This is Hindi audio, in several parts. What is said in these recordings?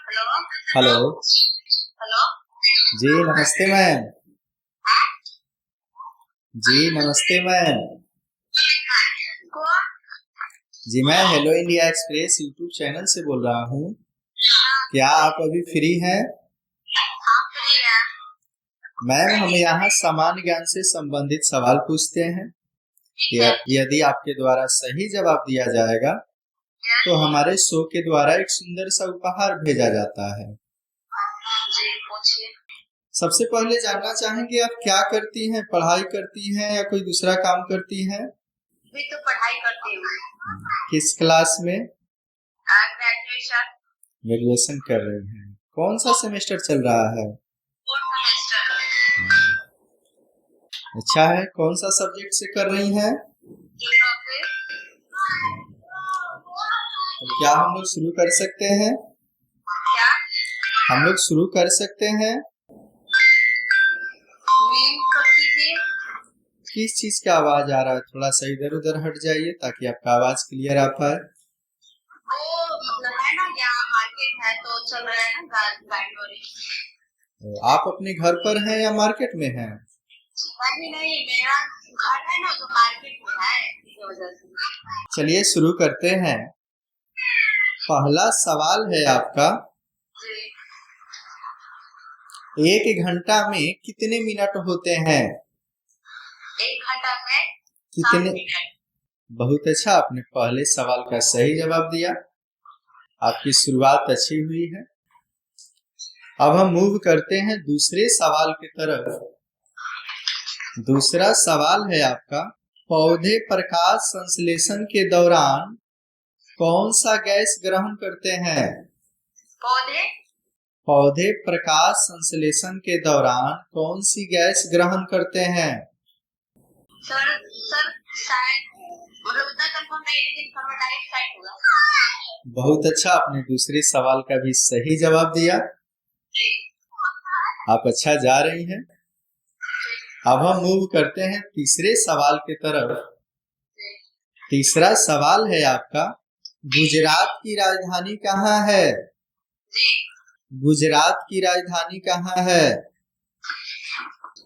हेलो। हेलो। हेलो। जी नमस्ते मैम। जी नमस्ते मैम। कौन? जी मैं hello India express YouTube channel से बोल रहा हूँ। क्या आप अभी फ्री हैं? आप फ्री हैं? मैम हम यहाँ सामान्य ज्ञान से संबंधित सवाल पूछते हैं। ठीक है। यदि आपके द्वारा सही जवाब दिया जाएगा तो हमारे शो के द्वारा एक सुंदर सा उपहार भेजा जाता है। जी पूछिए। सबसे पहले जानना चाहेंगे आप क्या करती हैं, पढ़ाई करती हैं या कोई दूसरा काम करती हैं? अभी तो पढ़ाई करती हूँ। किस क्लास में? ग्रेजुएशन। ग्रेजुएशन कर रही हैं। कौन सा सेमेस्टर चल रहा है? Fourth semester. अच्छा है। कौन सा सब्जेक्ट से कर रही हैं? ज्योग्राफी। तो क्या हम लोग शुरू कर सकते हैं? क्या? हम लोग शुरू कर सकते हैं। मेन कर कीजिए। किस चीज का आवाज आ रहा है? थोड़ा सा इधर उधर हट जाइए ताकि आपका आवाज क्लियर आ पाए। वो मतलब है ना, यहाँ मार्केट है तो चल रहा है ना गाड़ी वाड़ी। तो आप अपने घर पर हैं या मार्केट में हैं? नहीं नहीं, मेरा घर है ना तो मार्केट में है, इसी वजह से। चलिए शुरू करते हैं। पहला सवाल है आपका। जी। एक घंटा में कितने मिनट होते हैं? 1 घंटा में 7 कितने? मिनट। बहुत अच्छा, आपने पहले सवाल का सही जवाब दिया। आपकी शुरुआत अच्छी हुई है। अब हम मूव करते हैं दूसरे सवाल की तरफ। दूसरा सवाल है आपका। पौधे प्रकाश संश्लेषण के दौरान कौन सा गैस ग्रहण करते हैं? पौधे पौधे प्रकाश संश्लेषण के दौरान कौन सी गैस ग्रहण करते हैं? सर सर शायद मतलब उतना कंफर्म नहीं, लेकिन कार्बन डाइऑक्साइड होगा। बहुत अच्छा, आपने दूसरे सवाल का भी सही जवाब दिया। जी। आप अच्छा जा रही हैं। अब हम मूव करते हैं तीसरे सवाल की तरफ। तीसरा सवाल है आपका। गुजरात की राजधानी कहाँ है? जी। गुजरात की राजधानी कहाँ है?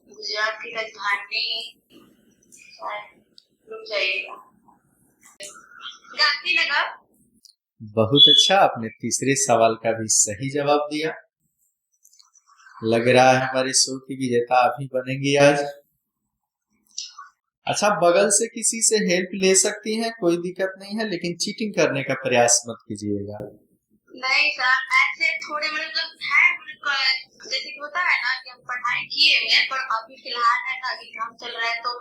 गुजरात की राजधानी रुक जाइएगा, गांधीनगर। बहुत अच्छा, आपने तीसरे सवाल का भी सही जवाब दिया। लग रहा है हमारे शो की विजेता आप ही बनेंगी आज। अच्छा, बगल से किसी से हेल्प ले सकती हैं, कोई दिक्कत नहीं है, लेकिन चीटिंग करने का प्रयास मत कीजिएगा। नहीं सर, ऐसे थोड़े मतलब है, जैसे कि होता है ना कि हम पढ़ाई किए हुए हैं, पर अभी फिलहाल है ना कि काम चल रहा है, तो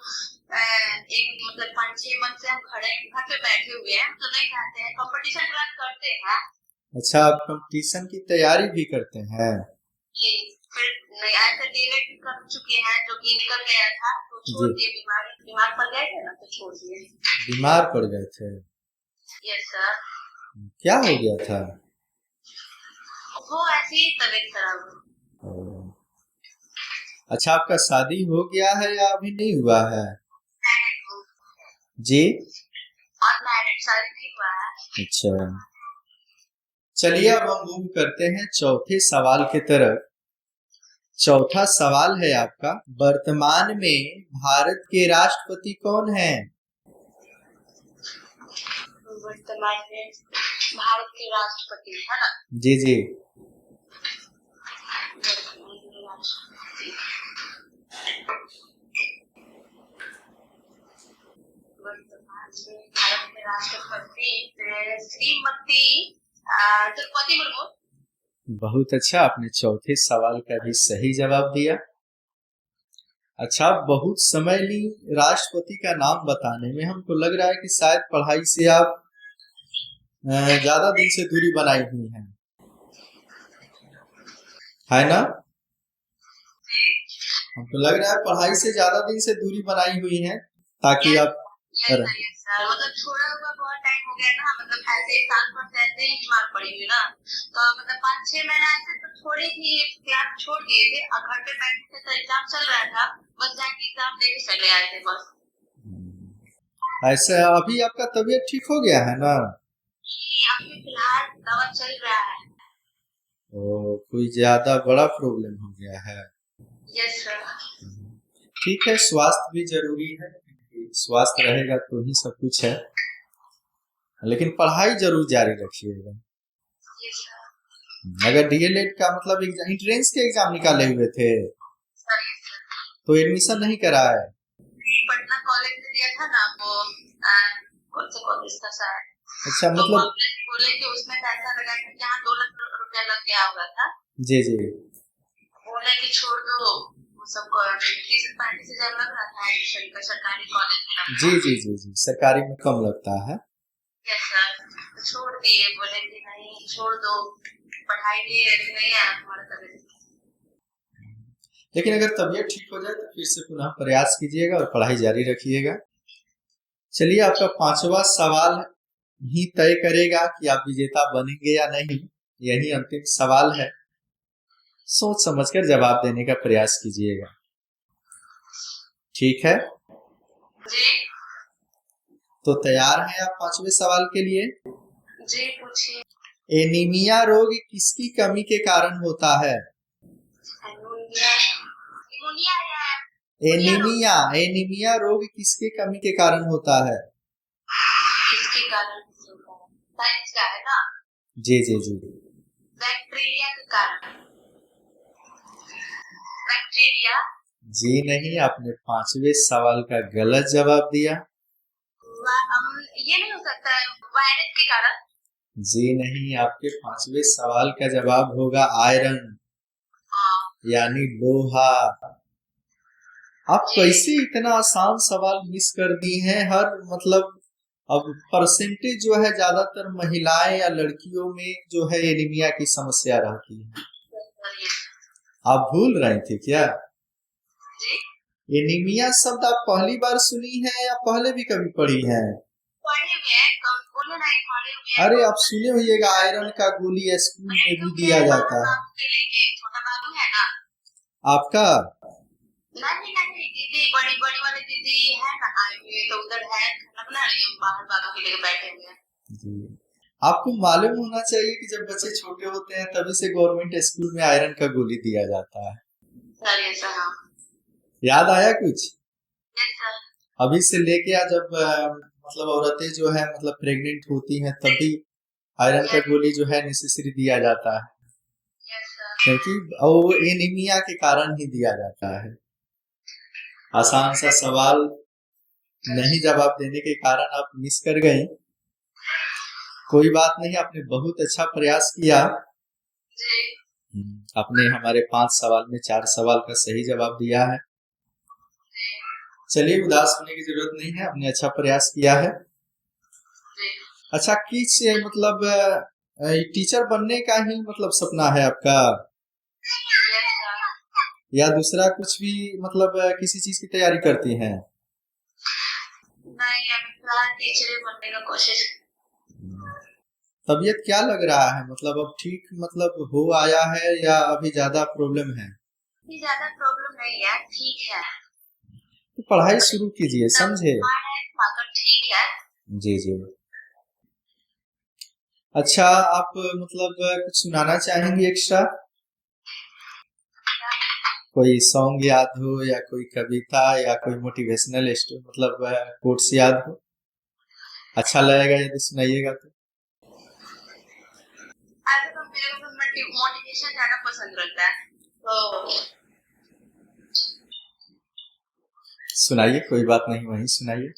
एक मतलब 5-6 मंथ से हम घर पे बैठे हुए हैं, तो नहीं जाते हैं, कंपटीशन क्लास करते हैं। अच्छा, आप कंपटीशन की तैयारी भी करते हैं? ये फिर नहीं, ऐसे डीलेट भी कर चुके हैं, जो कि निकल गया था तो छोड़ दिए, बीमार पड़ गए थे ना तो छोड़ दिए। बीमार पड़ गए थे? Yes sir. क्या हो गया था? वो ऐसी ही तबीयत खराब हुई। अच्छा, आपका शादी हो गया है या अभी नहीं हुआ है? जी अनमैरिड, शादी नहीं हुआ है। अच्छा, चलिए अब हम मूव करते हैं चौथे सवाल की तरफ। चौथा सवाल है आपका। वर्तमान में भारत के राष्ट्रपति कौन हैं? वर्तमान में भारत के राष्ट्रपति है ना? जी जी। वर्तमान में भारत के राष्ट्रपति श्रीमती द्रौपदी मुर्मू। बहुत अच्छा, आपने चौथे सवाल का भी सही जवाब दिया। अच्छा, बहुत समय ली राष्ट्रपति का नाम बताने में। हमको लग रहा है कि शायद पढ़ाई से आप ज्यादा दिन से दूरी बनाई हुई है ना? हमको लग रहा है पढ़ाई से ज्यादा दिन से दूरी बनाई हुई है ताकि आप सर मतलब छोड़ा हुआ बहुत टाइम हो गया ना, मतलब ऐसे एग्जाम पर ऐसे ही बीमार पड़ी हुई ना, तो मतलब 5-6 महीना ऐसे तो थोड़ी थी, क्लास छोड़ दिए थे, और घर पे बैठे थे तो एग्जाम चल रहा था, बस जाके एग्जाम दे के चले आए थे बस। ऐसे अभी आपका तबीयत ठीक हो गया है ना? अभी फिलहाल दवा चल रहा है। कोई ज्यादा बड़ा प्रॉब्लम हो गया है। Yes sir. ठीक है, स्वास्थ्य भी जरूरी है, क्योंकि स्वास्थ्य रहेगा तो ही सब कुछ है। लेकिन पढ़ाई जरूर जारी रखिएगा। Yes sir. अगर डीएलएड का मतलब एंट्रेंस के एग्जाम निकाले हुए थे सर यस सर। तो एडमिशन नहीं कराए? पटना कॉलेज में दिया था ना वो, कौन सा कॉलेज था सर? अच्छा, तो मतलब बोले कि उसमें पैसा लगा के यहाँ 2 लाख रुपया लग गया होगा था। जी जी बोले कि छोड़ दो, वो सबको 30-35 हजार लग रहा था एडमिशन का सरकारी कॉलेज में। जी जी जी जी, सरकारी में कम लगता है। Yes sir. तो छोड़ दिए, बोले कि नहीं छोड़ दो, पढ़ाई भी नहीं है हमारा तबीयत। लेकिन अगर तबीयत ठीक हो जाए तो फिर से पुनः प्रयास कीजिएगा और पढ़ाई जारी रखिएगा। चलिए, आपका 5वां सवाल ही तय करेगा कि आप विजेता बनेंगे या नहीं। यही अंतिम सवाल है, सोच समझकर जवाब देने का प्रयास कीजिएगा। ठीक है, जी तो तैयार हैं आप 5वें सवाल के लिए? जी पूछिए। एनीमिया रोग किसकी कमी के कारण होता है? निमोनिया, निमोनिया या एनीमिया एनीमिया रोग किसके कमी के कारण होता है? किसके कारण होता है? साइंस का है ना? जी जी जी, बैक्टीरिया के कारण। बैक्टीरिया? जी नहीं, आपने 5वें सवाल का गलत जवाब दिया। ये नहीं हो सकता है वायरस के कारण? जी नहीं, आपके 5वें सवाल का जवाब होगा आयरन, यानी लोहा। आप कैसे इतना आसान सवाल मिस कर दी हैं? हर मतलब अब परसेंटेज जो है ज्यादातर महिलाएं या लड़कियों में जो है एनीमिया की समस्या रहती है। आप भूल रहे थे क्या? जी? एनीमिया शब्द आप पहली बार सुनी है या पहले भी कभी पढ़ी है? पढ़े हुए हैं, बोले नहीं पढ़े हुए हैं। अरे, आप सुने होइएगा आयरन का गोली स्कूल में भी दिया जाता है। छोटा बाबू है ना आपका? नहीं नहीं, दीदी बड़ी बड़ी वाली दीदी है ना आई हुई, तो उधर है खाना बना रही है, बाहर बाबू के लिए बैठे हुए हैं। जी, आपको मालूम होना चाहिए कि जब बच्चे छोटे होते हैं तभी से गवर्नमेंट स्कूल में आयरन का गोली दिया जाता है। Sir yes sir. हाँ याद आया कुछ? Yes sir. अभी से लेके आज जब मतलब औरतें जो है मतलब प्रेग्नेंट होती हैं तभी आयरन का गोली जो है नेसेसरी दिया जाता है, यस सर। क्योंकि वो एनीमिया के कारण ही दिया जाता है। आसान सा सवाल नहीं जवाब देने के कारण आप मिस कर गई। कोई बात नहीं, आपने बहुत अच्छा प्रयास किया। जी आपने हमारे 5 सवाल में 4 सवाल का सही जवाब दिया है। चलिए, उदास होने की जरूरत नहीं है, आपने अच्छा प्रयास किया है। जी। अच्छा, किस मतलब टीचर बनने का ही मतलब सपना है आपका, यस सर। या दूसरा कुछ भी मतलब किसी चीज की तैयारी करती हैं? नहीं, अभी फिलहाल टीचर ही बनने का कोशिश। तबीयत क्या लग रहा है, मतलब अब ठीक मतलब हो आया है या अभी ज्यादा प्रॉब्लम है? अभी ज्यादा प्रॉब्लम नहीं है, ठीक है। तो पढ़ाई शुरू कीजिए, समझे? ठीक है। जी जी। अच्छा, आप मतलब कुछ सुनाना चाहेंगे एक्स्ट्रा? कोई सॉन्ग याद हो या कोई कविता या कोई मोटिवेशनल स्टोरी मतलब कोट्स याद हो? अच्छा लगेगा यदि सुनाइएगा तो। ऐसे तो मेरे को मोटिवेशन ज्यादा पसंद रहता है, तो सुनाइए, कोई बात नहीं, वहीं सुनाइए।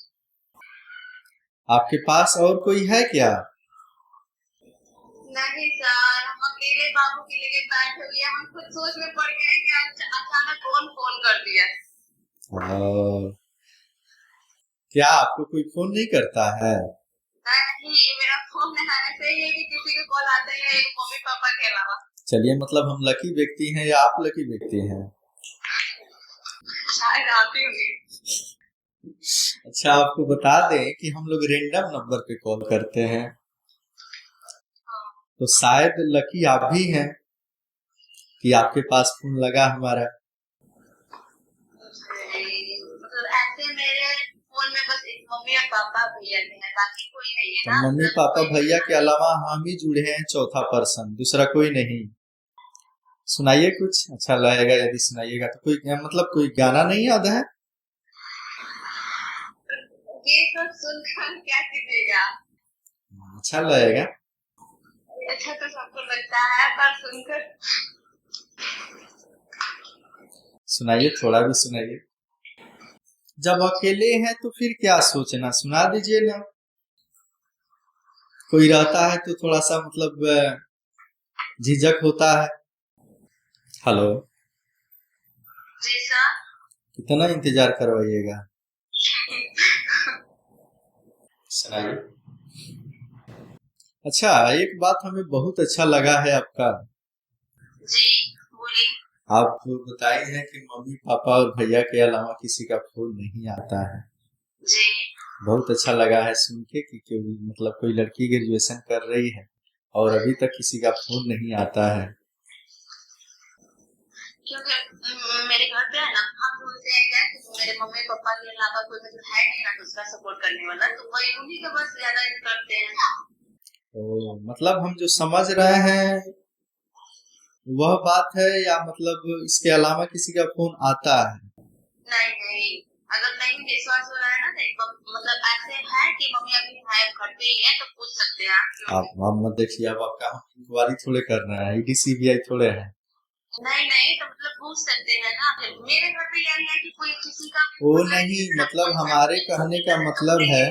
आपके पास और कोई है क्या? नहीं सर, हम अकेले बाबू के लिए बैठे हुए हैं, हम खुद सोच में पड़ गए कि अचानक कौन फोन कर दिया। क्या आपको कोई फोन नहीं करता है? नहीं, मेरा फोन ऐसे ही है कि किसी के कॉल आते हैं मम्मी पापा के अलावा। चलिए, मतलब हम लकी व्यक्ति हैं या आप लकी व्यक्ति हैं? शायद आती होंगी। अच्छा, आपको बता दें कि हम लोग रेंडम नंबर पे कॉल करते हैं, तो शायद लकी आप भी हैं कि आपके पास फोन लगा हमारा। मतलब ऐसे मेरे फोन में बस एक मम्मी और पापा भैया हैं, बाकी कोई नहीं है तो ना। मम्मी पापा भैया के अलावा हम ही जुड़े हैं, चौथा पर्सन दूसरा कोई नहीं। सुनाइए कुछ अच्छा लगेगा, यदि सुनाइएगा तो। कोई मतलब कोई गाना नहीं याद है? ये सब सुनकर क्या कीजिएगा? अच्छा लगेगा। अच्छा तो सबको लगता है, पर सुनकर सुनाइए, थोड़ा भी सुनाइए। जब अकेले हैं तो फिर क्या सोचना, सुना दीजिए ना। कोई रहता है तो थोड़ा सा मतलब झिझक होता है। हेलो, जी सर। कितना इंतजार करवाइएगा, सुनाइए। अच्छा, एक बात हमें बहुत अच्छा लगा है आपका। जी बोलिए। आप बताए हैं कि मम्मी पापा और भैया के अलावा किसी का फोन नहीं आता है। जी। बहुत अच्छा लगा है सुन के कि मतलब कोई लड़की ग्रेजुएशन कर रही है और अभी तक किसी का फोन नहीं आता है। क्योंकि मेरे घर पे है ना, हम बोलते हैं क्या कि मेरे मम्मी पापा के अलावा कोई मतलब है नहीं ना दूसरा सपोर्ट करने वाला, तो वही उन्हीं का बस ज्यादा करते हैं। तो मतलब हम जो समझ रहे हैं वह बात है, या मतलब इसके अलावा किसी का फोन आता है? नहीं नहीं, अगर नहीं विश्वास हो रहा है ना, तो मतलब ऐसे है कि मम्मी अभी है घर पे ही है, तो पूछ सकते हैं आप मत देखिए, अब आपका हम इंक्वायरी थोड़े कर रहे हैं, ईडीसीबीआई थोड़े है। नहीं नहीं, तो मतलब पूछ सकते हैं ना। फिर मेरे घर पे यही है कि कोई किसी का वो नहीं, मतलब हमारे कहने का मतलब है,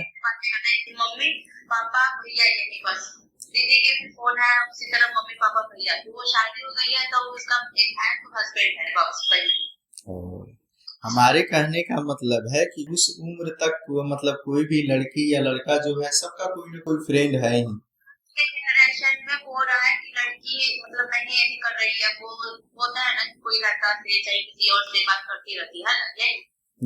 मम्मी पापा भैया, यही बस। दीदी के भी फोन है, उसी तरह मम्मी पापा भैया, तो वो शादी हो गई है तो उसका एक है तो हस्बैंड है, बस वही। हमारे कहने का मतलब है कि उस उम्र तक मतलब कोई भी लड़की या लड़का जो है सबका कोई ना कोई फ्रेंड है ही। जनरेशन में हो रहा है कि लड़की मतलब नहीं ऐसी कर रही है, वो होता है ना कि कोई लड़का से चाहे किसी और से बात करती रहती है ना, यही।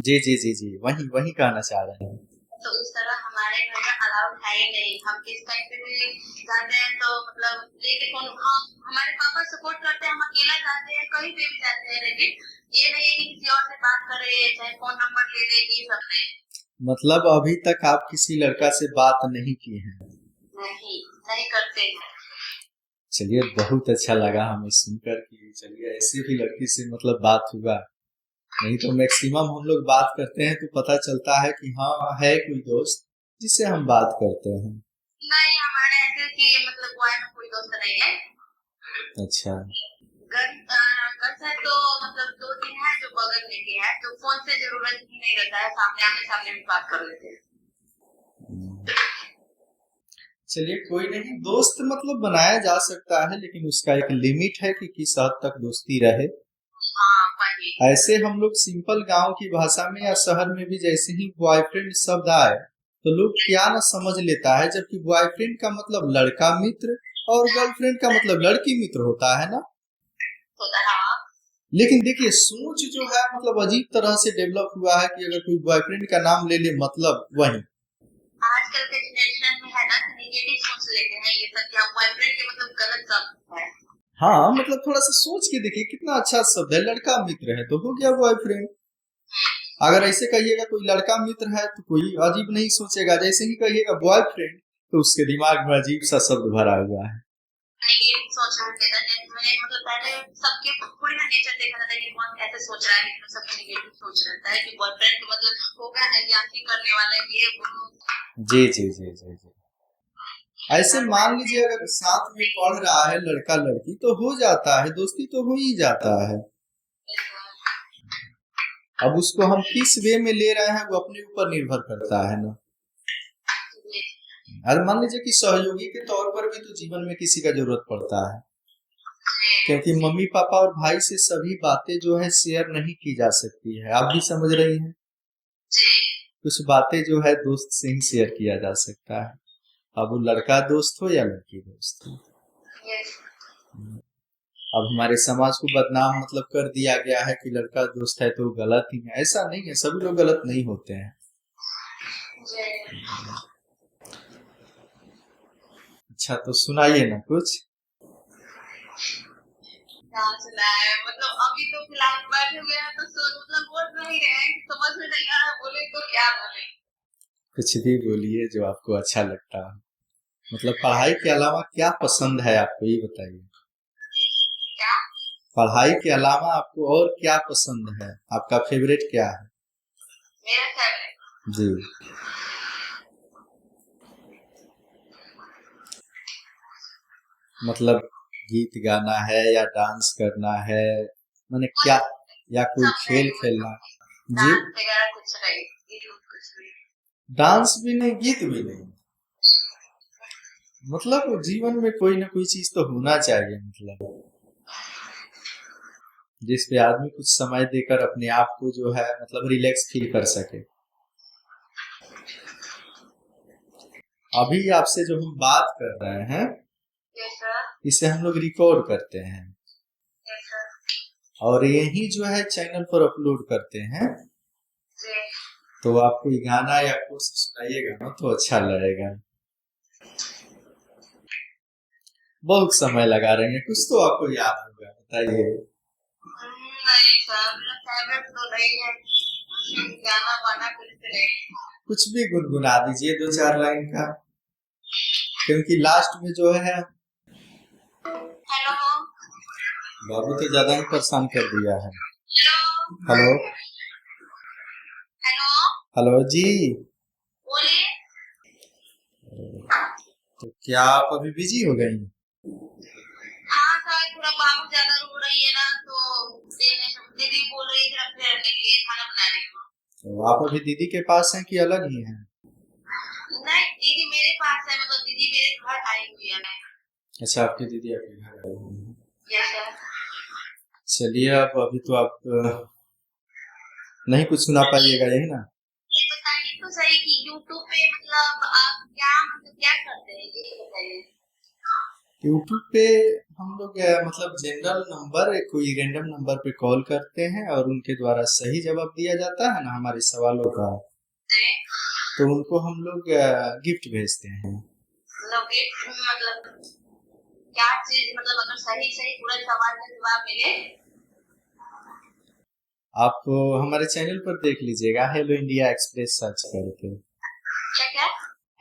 जी जी जी जी, वही वही कहना चाह रहे हैं। तो उस तरह हमारे घर में अलाउड है ही नहीं। हम किस टाइम पे भी जाते हैं तो मतलब लेके फोन, हाँ हमारे पापा सपोर्ट करते हैं, हम अकेला जाते हैं कहीं पे भी जाते हैं, लेकिन ये नहीं है कि किसी और से बात करे चाहे फोन नंबर ले ले, ये सब नहीं। मतलब अभी तक आप किसी लड़का से बात नहीं किए हैं? नहीं नहीं करते हैं। चलिए, बहुत अच्छा लगा हमें सुनकर कि चलिए ऐसे भी लड़की से मतलब बात हुआ। नहीं तो मैक्सिमम हम लोग बात करते हैं तो पता चलता है कि हाँ है कोई दोस्त जिससे हम बात करते हैं। नहीं हमारे ऐसे कि मतलब गोवा में कोई दोस्त नहीं है। अच्छा, गर्ल्स है तो मतलब दो तीन है जो बगल में भी है, तो फोन से जरूरत ही नहीं रहता है, सामने आमने सामने भी बात कर लेते हैं। चलिए कोई नहीं, दोस्त मतलब बनाया जा सकता है, लेकिन उसका एक लिमिट है कि किस हद तक दोस्ती रहे। हाँ वही। ऐसे हम लोग सिंपल गांव की भाषा में या शहर में भी जैसे ही बॉयफ्रेंड शब्द आए तो लोग क्या न समझ लेता है, जबकि बॉयफ्रेंड का मतलब लड़का मित्र और गर्लफ्रेंड का मतलब लड़की मित्र होता है ना। होता है हाँ। लेकिन देखिए सोच जो है मतलब अजीब तरह से डेवलप हुआ है कि अगर कोई बॉयफ्रेंड का नाम ले ले मतलब वही। आजकल के जनरेशन में है ना, नेगेटिव सोच लेते हैं ये सब, क्या बॉयफ्रेंड के मतलब गलत शब्द है। हाँ मतलब थोड़ा सा सोच के देखिए, कितना अच्छा शब्द है, लड़का मित्र है तो हो गया बॉयफ्रेंड। अगर ऐसे कहिएगा कोई लड़का मित्र है तो कोई अजीब नहीं सोचेगा, जैसे ही कहिएगा बॉयफ्रेंड तो उसके दिमाग में अजीब सा शब्द भरा हुआ है। नेगेटिव सोच रखते थे मैंने, मतलब पहले सबके पूरी ना नेचर देखा था कि कौन कैसे सोच रहा है, लेकिन सबका नेगेटिव सोच रहता है कि बॉयफ्रेंड का मतलब होगा अज्ञाती करने वाला ये वो। जी जी जी जी जी। ऐसे मान लीजिए अगर साथ में पढ़ रहा है लड़का लड़की तो हो जाता है, दोस्ती तो हो ही जाता है। अब उसको हम किस वे में ले रहे हैं वो अपने ऊपर निर्भर करता है ना। अगर मान लीजिए कि सहयोगी के तौर पर भी तो जीवन में किसी का जरूरत पड़ता है, क्योंकि मम्मी पापा और भाई से सभी बातें जो है शेयर नहीं की जा सकती है, आप भी समझ रही हैं। कुछ बातें जो है दोस्त से ही शेयर किया जा सकता है, अब वो लड़का दोस्त हो या लड़की दोस्त हो। अब हमारे समाज को बदनाम मतलब कर दिया गया है कि लड़का दोस्त है तो गलत ही है, ऐसा नहीं है, सभी लोग गलत नहीं होते हैं। अच्छा तो सुनाइए ना कुछ। मतलब अभी तो फिलहाल बैठे हुए हैं तो मतलब बोल नहीं रहे हैं, समझ में नहीं आ रहा बोले तो क्या बोले। कुछ भी बोलिए जो आपको अच्छा लगता है, मतलब पढ़ाई के अलावा क्या पसंद है आपको ये बताइए। क्या? पढ़ाई के अलावा आपको और क्या पसंद है, आपका फेवरेट क्या है? मेरा फेवरेट जी, मतलब गीत गाना है या डांस करना है, माने क्या, या कोई सब खेल नहीं, खेलना? जी, डांस वगैरह कुछ नहीं, ये लोग कुछ नहीं। डांस भी नहीं, गीत भी नहीं, मतलब जीवन में कोई ना कोई चीज तो होना चाहिए, मतलब जिस पे आदमी कुछ समय देकर अपने आप को जो है मतलब रिलैक्स फील कर सके। अभी आपसे जो हम बात कर रहे हैं यस सर, इसे हम लोग रिकॉर्ड करते हैं यस सर, और यही जो है चैनल पर अपलोड करते हैं, जी तो आप कोई गाना या कुछ सुनाइएगा ना तो अच्छा लगेगा। बहुत समय लगा रहे हैं, कुछ तो आपको याद होगा, बताइए। नहीं सर, मेरा फेवरेट तो नहीं है, गाना वाना कुछ भी नहीं। कुछ भी गुनगुना दीजिए 2-4 लाइन का, क्योंकि लास्ट में जो है हेलो बाबू तो ज्यादा ही परेशान कर दिया है। हेलो हेलो, हेलो, हेलो जी, बोलिए। तो क्या आप अभी बिजी हो गई? हाँ सर, थोड़ा बाबू ज्यादा रो रही है ना, तो दीदी बोल रही थी रखे रहने के लिए, खाना बनाने को। तो आप अभी दीदी के पास हैं कि अलग ही हैं? नहीं, दीदी मेरे पास है, मतलब दीदी मेरे घर आई हुई है। अच्छा, आपकी दीदी आपके घर आई हुई हैं। Yes sir. चलिए, अब अभी तो आप नहीं कुछ सुना पाइएगा, यही ना? ये बताइए तो सही कि यूट्यूब पे मतलब आप क्या करते हैं, ये तो बताइए। यूट्यूब पे हम लोग मतलब जनरल नंबर, कोई रैंडम नंबर पे कॉल करते हैं और उनके द्वारा सही जवाब दिया जाता है ना हमारे सवालों का, जी, तो उनको हम लोग गिफ्ट भेजते हैं। मतलब गिफ्ट मतलब क्या चीज, मतलब अगर सही सही पूरा सवाल का जवाब मिले। आप हमारे चैनल पर देख लीजिएगा, हेलो इंडिया एक्सप्रेस सर्च करके। क्या क्या?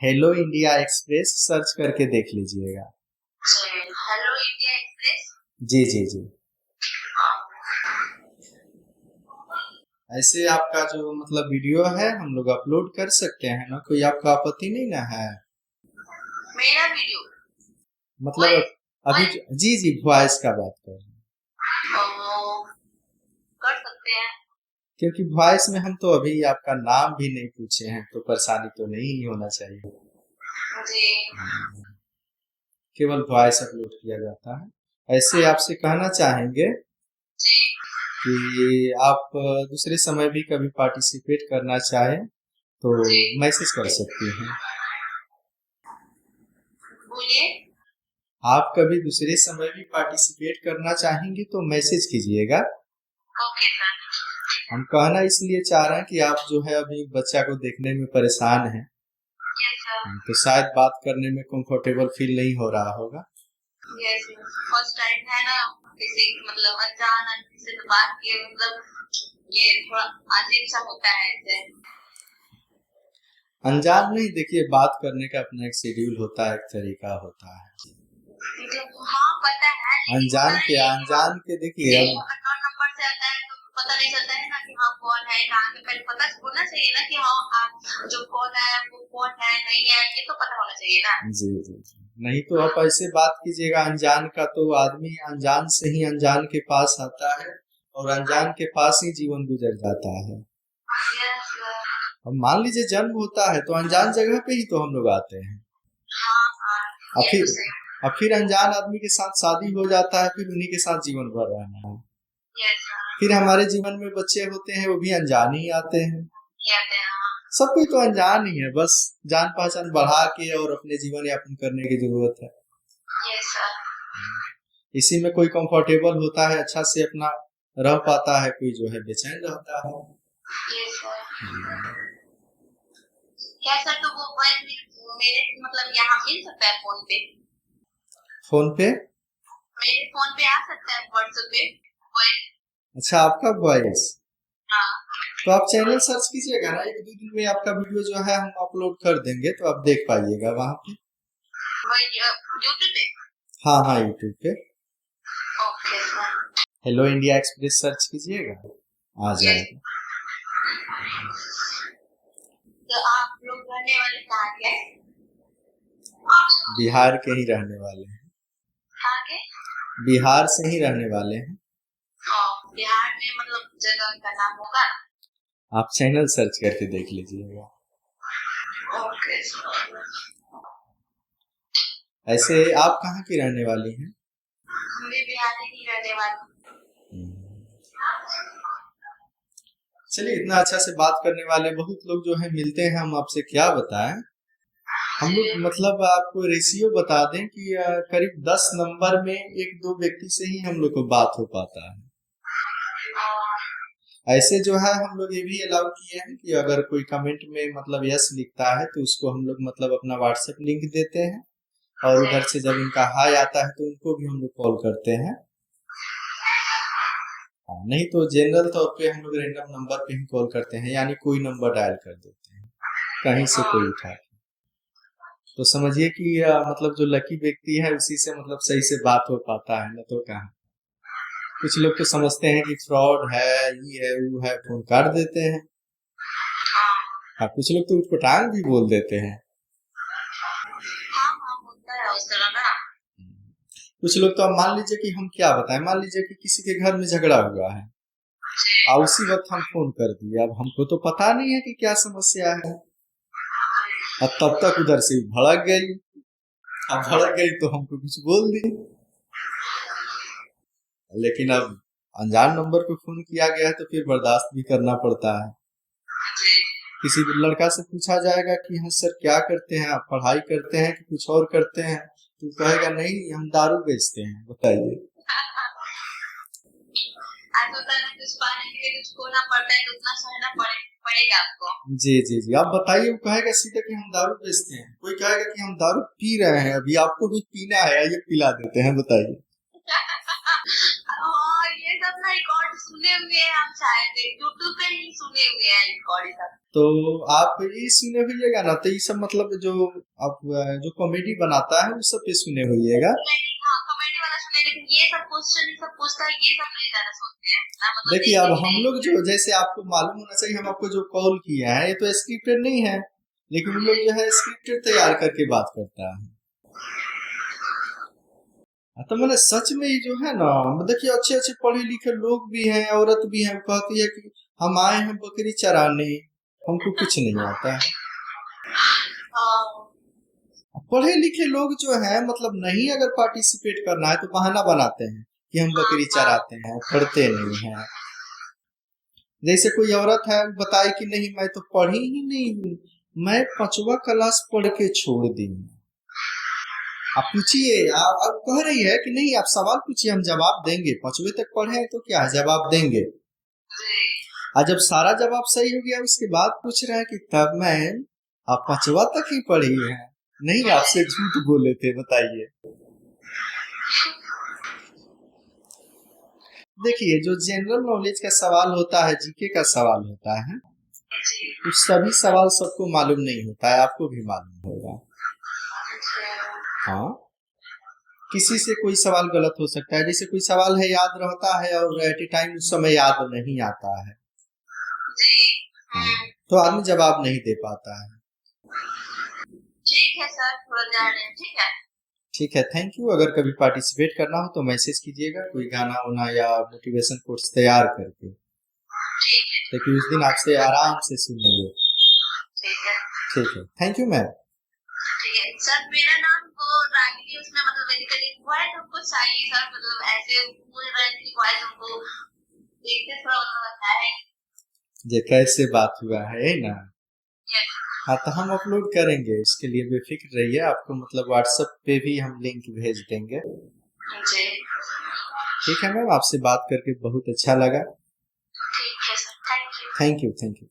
हेलो इंडिया एक्सप्रेस सर्च करके देख लीजिएगा। Hello India Express. जी जी जी। ऐसे आपका जो मतलब वीडियो है हम लोग अपलोड कर सकते हैं ना, कोई आपका आपत्ति नहीं ना है? मेरा वीडियो मतलब वॉइस अभी वॉइस जी जी, वॉइस का बात कर रहे हैं, कर सकते हैं। क्योंकि वॉइस में हम तो अभी आपका नाम भी नहीं पूछे हैं, तो परेशानी तो नहीं होना चाहिए। जी केवल वॉइस अपलोड किया जाता है। ऐसे आपसे कहना चाहेंगे जी कि आप दूसरे समय भी कभी पार्टिसिपेट करना चाहें तो जी, मैसेज कर सकती हैं। बोलिए। आप कभी दूसरे समय भी पार्टिसिपेट करना चाहेंगे तो मैसेज कीजिएगा। Okay sir. हम कहना इसलिए चाह रहे हैं कि आप जो है अभी बच्चा को देखने में परेशान हैं, यस सर। तो शायद बात करने में कंफर्टेबल फील नहीं हो रहा होगा। यस, फर्स्ट टाइम है ना, किसी मतलब अनजान आदमी से तो बात किए, मतलब ये थोड़ा अजीब सा होता है ऐसे। अनजान नहीं, देखिए बात करने का अपना एक शेड्यूल होता है, एक तरीका होता है। हाँ पता है, लेकिन होता अनजान है के ये कि अनजान के देखिए एक अब अननोन नंबर से आता है तो पता नहीं चलता है ना कि हाँ कौन है कहाँ के, पहले पता होना चाहिए ना कि हाँ जो कौन है वो कौन है, नहीं है, ये तो पता होना चाहिए ना। जी जी जी। नहीं तो आप ऐसे बात कीजिएगा अनजान का, तो आदमी अनजान से ही अनजान के पास आता है और अनजान के पास ही जीवन गुजर जाता है। Yes sir. अब मान लीजिए जन्म होता है तो अनजान जगह पे ही तो हम लोग आते हैं, हाँ हाँ, और ये फिर तो सही। और फिर अनजान आदमी के साथ शादी हो जाता है, फिर उन्हीं के साथ जीवन भर रहना है। Yes sir. फिर हमारे जीवन में बच्चे होते हैं, वो भी अनजान ही आते हैं। ये आते हैं हाँ। सब कोई तो अनजान ही है, बस जान पहचान बढ़ा के और अपने जीवन यापन करने की जरूरत है। Yes sir. इसी में कोई कंफर्टेबल होता है, अच्छा से अपना रह पाता है, कोई जो है बेचैन रहता है। Yes sir. क्या सर, तो वो वॉइस मेरे मतलब यहाँ मिल सकता है फोन पे? फोन पे? मेरे फोन पे आ सकता है व्हाट्सएप पे वॉइस? अच्छा, आपका वॉइस? हाँ। तो आप चैनल सर्च कीजिएगा ना, 1-2 दिन में आपका वीडियो जो है हम अपलोड कर देंगे, तो आप देख पाइएगा वहां पे। वही यूट्यूब पे? हाँ हाँ, यूट्यूब पे। Okay sir. Hello India express search कीजिएगा, आ जाएगा। तो आप लोग रहने वाले कहाँ के? बिहार के ही रहने वाले हैं, कहाँ के? बिहार से ही रहने वाले हैं। बिहार में मतलब जगह का नाम होगा? आप चैनल सर्च करके देख लीजिएगा। ओके। ऐसे आप कहाँ की रहने वाली हैं? हम भी बिहार की रहने वाली। चलिए, इतना अच्छा से बात करने वाले बहुत लोग जो है मिलते हैं, हम आपसे क्या बताएं। हम लोग मतलब आपको रेशियो बता दें कि करीब 10 नंबर में 1-2 व्यक्ति से ही हम लोग को बात हो पाता है। ऐसे जो है हम लोग ये भी अलाउ किए हैं कि अगर कोई कमेंट में मतलब यस लिखता है तो उसको हम लोग मतलब अपना व्हाट्सएप लिंक देते हैं, और उधर से जब उनका हाय आता है तो उनको भी हम लोग कॉल करते हैं। नहीं तो जनरल तौर पे हम लोग रैंडम नंबर पे ही कॉल करते हैं, यानी कोई नंबर डायल कर देते हैं, कहीं से कोई उठा के। तो समझिए कि मतलब जो लकी व्यक्ति है उसी से मतलब सही से बात हो पाता है, न तो कहाँ। कुछ लोग तो समझते हैं कि फ्रॉड है, ये है वो है, फोन काट देते हैं। हाँ, कुछ लोग तो उठपटांग भी बोल देते हैं। कुछ लोग तो अब मान लीजिए कि हम क्या बताएं, मान लीजिए कि किसी के घर में झगड़ा हुआ है और उसी वक्त हम फोन कर दिए। अब हमको तो पता नहीं है कि क्या समस्या है, अब तब तक उधर से भड़क गई। अब भड़क गई तो हमको कुछ बोल दी, लेकिन अब अनजान नंबर पे फोन किया गया है तो फिर बर्दाश्त भी करना पड़ता है। किसी लड़का से पूछा जाएगा कि हाँ सर क्या करते हैं आप, पढ़ाई करते हैं कि कुछ और करते हैं, तो कहेगा नहीं हम दारू बेचते हैं। बताइए, पड़ेगा आपको। जी जी जी, आप बताइए। वो कहेगा सीधे कि हम दारू बेचते हैं, कोई कहेगा कि हम दारू पी रहे हैं, अभी आपको भी पीना है, ये पिला देते हैं। बताइए। ये सब ना रिकॉर्ड सुने हुए हैं, हम शायद यूट्यूब पे ही सुने हुए हैं रिकॉर्ड सब। तो आप ये सुने होइएगा ना, तो ये सब मतलब जो आप जो कॉमेडी बनाता है उस सब पे सुने होइएगा। कॉमेडी वाला सुने, लेकिन ये सब क्वेश्चन ये सब पूछता है, ये सब नहीं ज्यादा सुनते हैं ना। मतलब देखिए, अब हम लोग जो, जैसे आपको मालूम होना चाहिए, हम आपको जो कॉल किया है ये तो स्क्रिप्टेड नहीं है, लेकिन उन लोग जो है स्क्रिप्टेड तैयार करके बात करता है। तो मैंने सच में ये जो है ना, देखिए अच्छे अच्छे पढ़े लिखे लोग भी हैं, औरत भी हैं, कहती है कि हम आए हैं बकरी चराने, हमको कुछ नहीं आता है। पढ़े लिखे लोग जो है मतलब नहीं, अगर पार्टिसिपेट करना है तो बहाना बनाते हैं कि हम बकरी चराते हैं, पढ़ते नहीं हैं। जैसे कोई औरत है बताए कि नहीं मैं तो पढ़ी ही नहीं हूँ, मैं 5वां क्लास पढ़ के छोड़ दी। आप पूछिए, आप कह रही है कि नहीं, आप सवाल पूछिए, हम जवाब देंगे। 5वीं तक पढ़े हैं तो क्या है, जवाब देंगे। और जब सारा जवाब सही हो गया उसके बाद पूछ रहा है कि तब मैं आप 5वां तक ही पढ़ी है, नहीं आपसे झूठ बोले थे। बताइए। देखिए, जो जनरल नॉलेज का सवाल होता है, जीके का सवाल होता है, उस सभी सवाल सबको मालूम नहीं होता है, आपको भी मालूम होगा। हाँ, किसी से कोई सवाल गलत हो सकता है। जैसे कोई सवाल है याद रहता है और एट ए टाइम उस समय याद नहीं आता है, तो आदमी जवाब नहीं दे पाता है। ठीक है सर, थोड़ा जा रहे हैं। ठीक है, ठीक है, थैंक यू। अगर कभी पार्टिसिपेट करना हो तो मैसेज कीजिएगा, कोई गाना वाना या मोटिवेशन कोर्स तैयार करके, ताकि उस दिन आपसे आराम से सुनेंगे। ठीक है, थैंक यू मैम। ठीक है सर, मेरा नाम वो रागिनी उसमें मतलब बेसिकली वॉइस हमको चाहिए सर, मतलब ऐसे पूरे रैंक की वॉइस हमको देखते थोड़ा मतलब है ये कैसे बात हुआ है ना। हाँ, तो हम अपलोड करेंगे, उसके लिए बेफिक्र रहिए। आपको मतलब व्हाट्सएप पे भी हम लिंक भेज देंगे। ठीक है मैम, आपसे बात करके बहुत अच्छा लगा। ठीक है sir, thank you. Thank you, thank you.